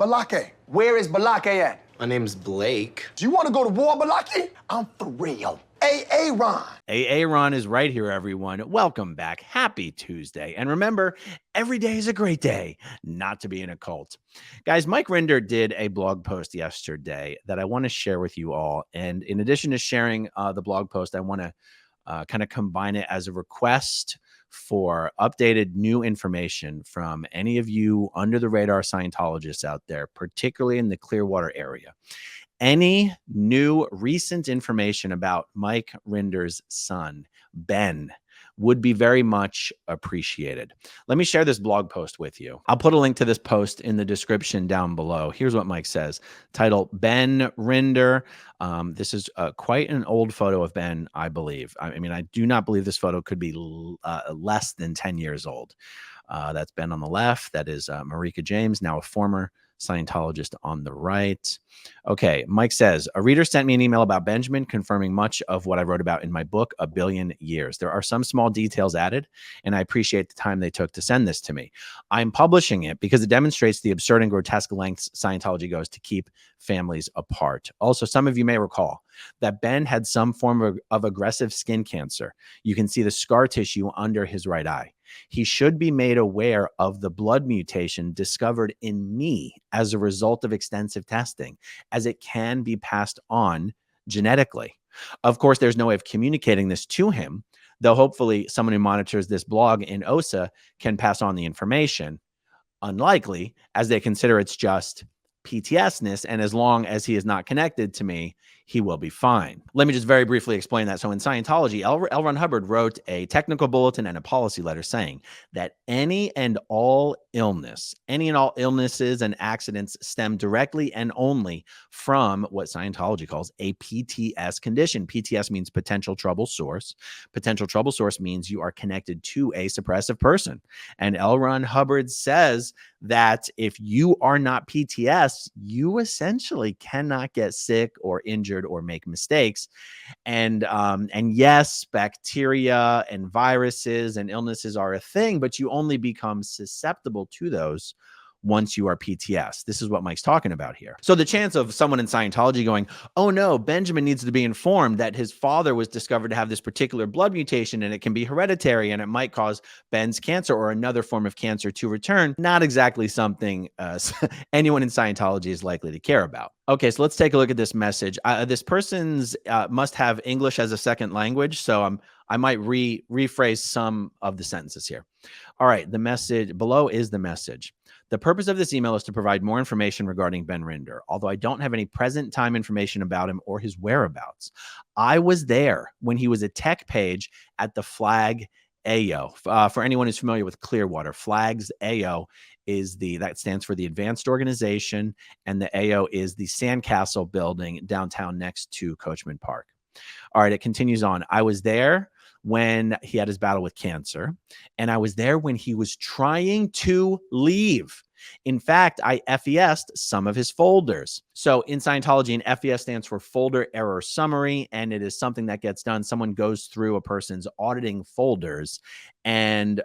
Balake. Where is Balake at? My name's Blake. Do you want to go to war, Balake? I'm for real. Ron. Ron is right here, everyone. Welcome back. Happy Tuesday. And remember, every day is a great day not to be in a cult. Guys, Mike Rinder did a blog post yesterday that I want to share with you all. And in addition to sharing the blog post, I want to kind of combine it as a request for updated new information from any of you under the radar Scientologists out there, particularly in the Clearwater area. Any new recent information about Mike Rinder's son, Ben, would be very much appreciated. Let me share this blog post with you. I'll put a link to this post in the description down below. Here's what Mike says. Title, Ben Rinder. This is quite an old photo of Ben, I believe. I mean, I do not believe this photo could be less than 10 years old. That's Ben on the left. That is Marika James, now a former Scientologist on the right. Okay, Mike says, a reader sent me an email about Benjamin confirming much of what I wrote about in my book, A Billion Years. There are some small details added, and I appreciate the time they took to send this to me. I'm publishing it because it demonstrates the absurd and grotesque lengths Scientology goes to keep families apart. Also, some of you may recall that Ben had some form of aggressive skin cancer. You can see the scar tissue under his right eye. He should be made aware of the blood mutation discovered in me as a result of extensive testing, as it can be passed on genetically. Of course, there's no way of communicating this to him, though hopefully someone who monitors this blog in OSA can pass on the information. Unlikely, as they consider it's just PTSness, and as long as he is not connected to me, he will be fine. Let me just very briefly explain that. So in Scientology, L. Ron Hubbard wrote a technical bulletin and a policy letter saying that any and all illnesses and accidents stem directly and only from what Scientology calls a PTS condition. PTS means potential trouble source. Potential trouble source means you are connected to a suppressive person. And L. Ron Hubbard says that if you are not PTS, you essentially cannot get sick or injured or make mistakes. And yes, bacteria and viruses and illnesses are a thing, but you only become susceptible to those once you are PTS. This is what Mike's talking about here. So the chance of someone in Scientology going, oh no, Benjamin needs to be informed that his father was discovered to have this particular blood mutation and it can be hereditary and it might cause Ben's cancer or another form of cancer to return, not exactly something anyone in Scientology is likely to care about. Okay, so let's take a look at this message. This person's must have English as a second language, so I might rephrase some of the sentences here. All right, the message below is the message. The purpose of this email is to provide more information regarding Ben Rinder, although I don't have any present time information about him or his whereabouts. I was there when he was a tech page at the Flag AO. For anyone who's familiar with Clearwater, Flags AO that stands for the Advanced Organization, and the AO is the Sandcastle building downtown next to Coachman Park. All right, it continues on. I was there when he had his battle with cancer, and I was there when he was trying to leave. In fact, I FES'd some of his folders. So in Scientology, an FES stands for folder error summary, and it is something that gets done. Someone goes through a person's auditing folders and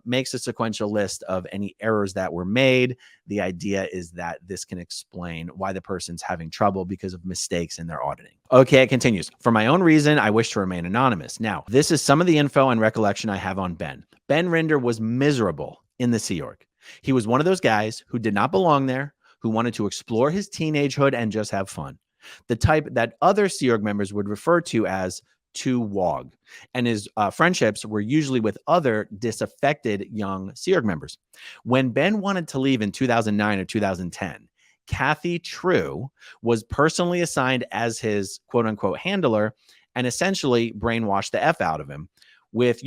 makes a sequential list of any errors that were made. The idea is that this can explain why the person's having trouble because of mistakes in their auditing. Okay, it continues. For my own reason, I wish to remain anonymous. Now, this is some of the info and recollection I have on Ben. Ben Rinder was miserable in the Sea Org. He was one of those guys who did not belong there, who wanted to explore his teenagehood and just have fun. The type that other Sea Org members would refer to as too wog. And his friendships were usually with other disaffected young Sea Org members. When Ben wanted to leave in 2009 or 2010, Kathy True was personally assigned as his quote-unquote handler and essentially brainwashed the F out of him with,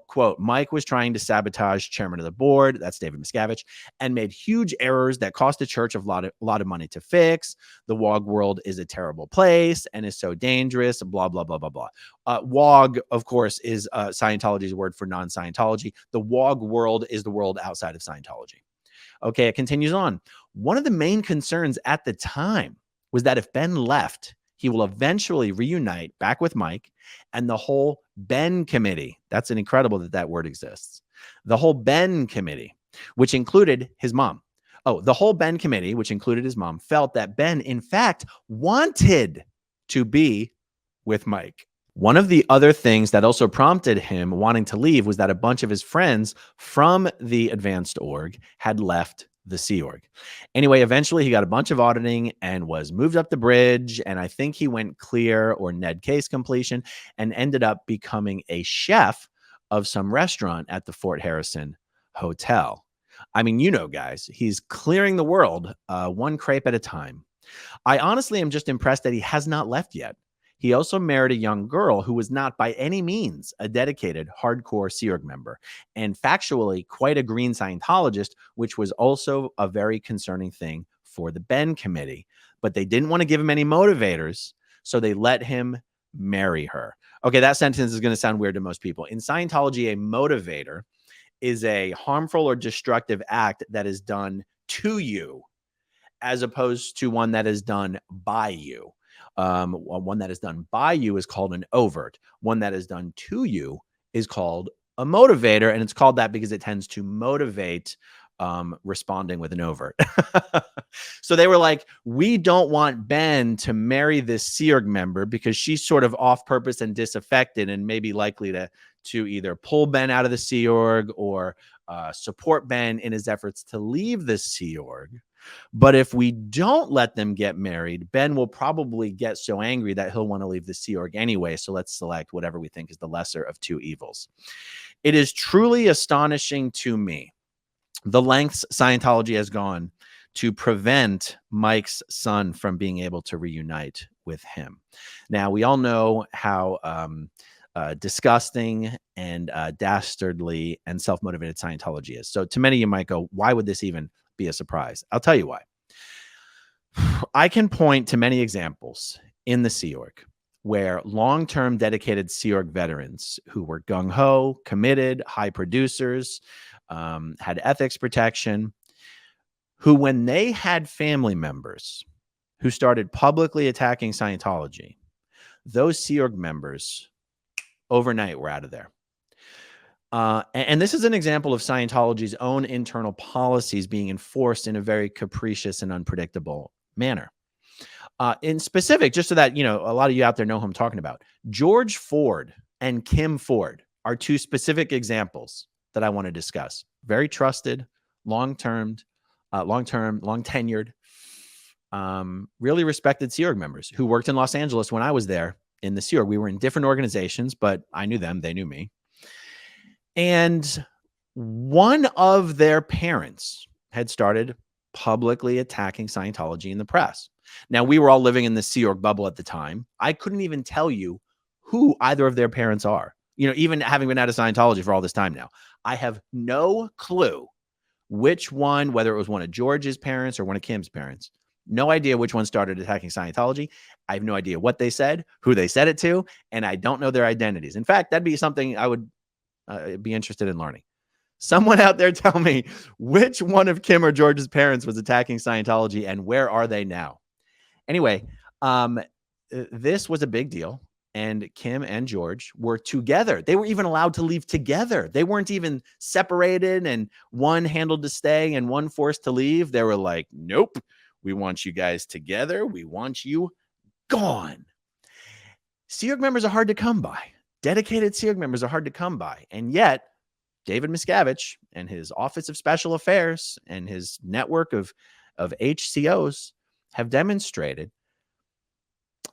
quote, Mike was trying to sabotage chairman of the board, that's David Miscavige, and made huge errors that cost the church a lot of money to fix. The WOG world is a terrible place and is so dangerous, blah, blah, blah, blah, blah. WOG, of course, is Scientology's word for non-Scientology. The WOG world is the world outside of Scientology. Okay, it continues on. One of the main concerns at the time was that if Ben left, he will eventually reunite back with Mike and the whole Ben committee. That's incredible that word exists. The whole Ben committee, which included his mom, The whole Ben committee, which included his mom, felt that Ben, in fact, wanted to be with Mike. One of the other things that also prompted him wanting to leave was that a bunch of his friends from the advanced org had left the Sea Org. Anyway, eventually he got a bunch of auditing and was moved up the bridge. And I think he went clear or Ned case completion and ended up becoming a chef of some restaurant at the Fort Harrison Hotel. I mean, guys, he's clearing the world one crepe at a time. I honestly am just impressed that he has not left yet. He also married a young girl who was not by any means a dedicated hardcore Sea Org member and factually quite a green Scientologist, which was also a very concerning thing for the Ben committee. But they didn't want to give him any motivators, so they let him marry her. Okay, that sentence is going to sound weird to most people. In Scientology, a motivator is a harmful or destructive act that is done to you as opposed to one that is done by you. One that is done by you is called an overt. One that is done to you is called a motivator, and it's called that because it tends to motivate responding with an overt. So they were like, we don't want Ben to marry this Sea Org member because she's sort of off purpose and disaffected and maybe likely to either pull Ben out of the Sea Org or support Ben in his efforts to leave the Sea Org. But if we don't let them get married, Ben will probably get so angry that he'll want to leave the Sea Org anyway. So let's select whatever we think is the lesser of two evils. It is truly astonishing to me the lengths Scientology has gone to prevent Mike's son from being able to reunite with him. Now, we all know how disgusting and dastardly and self-motivated Scientology is. So to many of you might go, why would this even be a surprise? I'll tell you why. I can point to many examples in the Sea Org where long-term dedicated Sea Org veterans who were gung-ho, committed, high producers, had ethics protection, who when they had family members who started publicly attacking Scientology, those Sea Org members overnight were out of there. And this is an example of Scientology's own internal policies being enforced in a very capricious and unpredictable manner. In specific, just so that, a lot of you out there know who I'm talking about, George Ford and Kim Ford are two specific examples that I want to discuss. Very trusted, long-tenured, really respected Sea Org members who worked in Los Angeles when I was there in the Sea Org. We were in different organizations, but I knew them. They knew me. And one of their parents had started publicly attacking Scientology in the press. Now, we were all living in the Sea Org bubble at the time. I couldn't even tell you who either of their parents are. Even having been out of Scientology for all this time now, I have no clue which one, whether it was one of George's parents or one of Kim's parents. No idea which one started attacking Scientology. I have no idea what they said, who they said it to, and I don't know their identities. In fact, that'd be something I would be interested in learning. Someone out there tell me which one of Kim or George's parents was attacking Scientology and where are they now? Anyway, this was a big deal. And Kim and George were together. They were even allowed to leave together. They weren't even separated and one handled to stay and one forced to leave. They were like, nope, we want you guys together. We want you gone. Sea Org members are hard to come by. Dedicated Sea Org members are hard to come by. And yet, David Miscavige and his Office of Special Affairs and his network of HCOs have demonstrated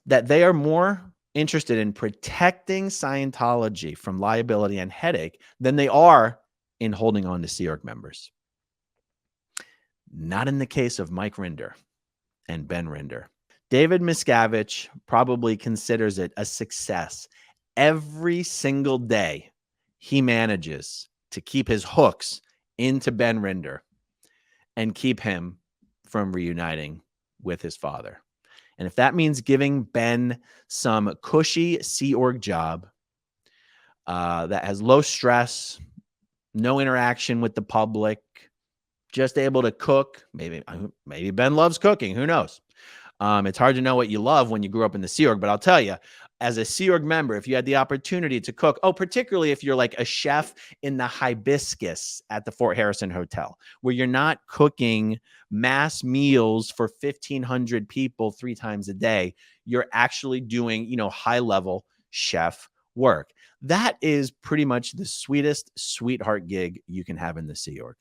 that they are more interested in protecting Scientology from liability and headache than they are in holding on to Sea Org members. Not in the case of Mike Rinder and Ben Rinder. David Miscavige probably considers it a success every single day he manages to keep his hooks into Ben Rinder and keep him from reuniting with his father. And if that means giving Ben some cushy Sea Org job that has low stress, no interaction with the public, just able to cook, maybe Ben loves cooking, who knows? It's hard to know what you love when you grew up in the Sea Org, but I'll tell you, as a Sea Org member, if you had the opportunity to cook, particularly if you're like a chef in the Hibiscus at the Fort Harrison Hotel, where you're not cooking mass meals for 1,500 people 3 times a day, you're actually doing, high level chef work. That is pretty much the sweetest sweetheart gig you can have in the Sea Org.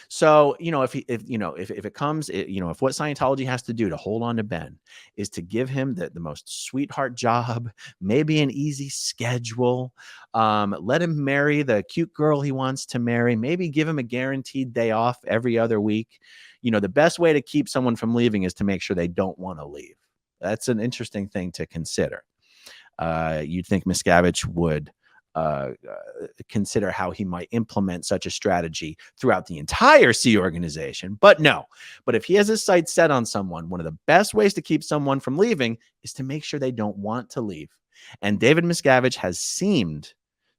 So, if it comes, if what Scientology has to do to hold on to Ben is to give him the most sweetheart job, maybe an easy schedule, let him marry the cute girl he wants to marry, maybe give him a guaranteed day off every other week. The best way to keep someone from leaving is to make sure they don't want to leave. That's an interesting thing to consider. You'd think Miscavige would consider how he might implement such a strategy throughout the entire Sea organization, but no. But if he has his sights set on someone, one of the best ways to keep someone from leaving is to make sure they don't want to leave. And David Miscavige has seemed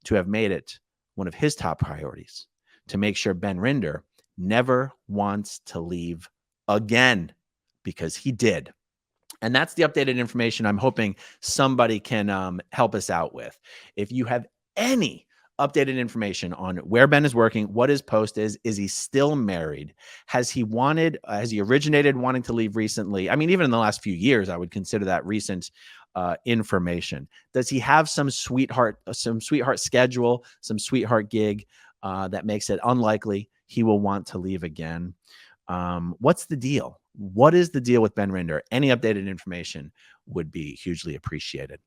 to have made it one of his top priorities to make sure Ben Rinder never wants to leave again, because he did. And that's the updated information I'm hoping somebody can help us out with. If you have any updated information on where Ben is working, what his post is he still married? Has he originated wanting to leave recently? I mean, even in the last few years, I would consider that recent information. Does he have some sweetheart schedule, some sweetheart gig that makes it unlikely he will want to leave again? What's the deal? What is the deal with Ben Rinder? Any updated information would be hugely appreciated.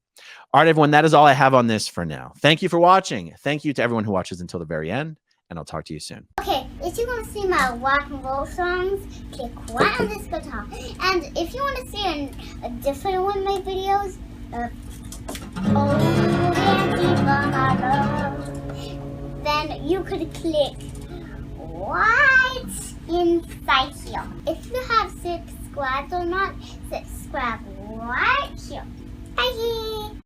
All right, everyone, that is all I have on this for now. Thank you for watching. Thank you to everyone who watches until the very end, and I'll talk to you soon. Okay, if you want to see my rock and roll songs, click right on this guitar. And if you want to see a different one of my videos, then you could click right inside here. If you have subscribed or not, subscribe right here.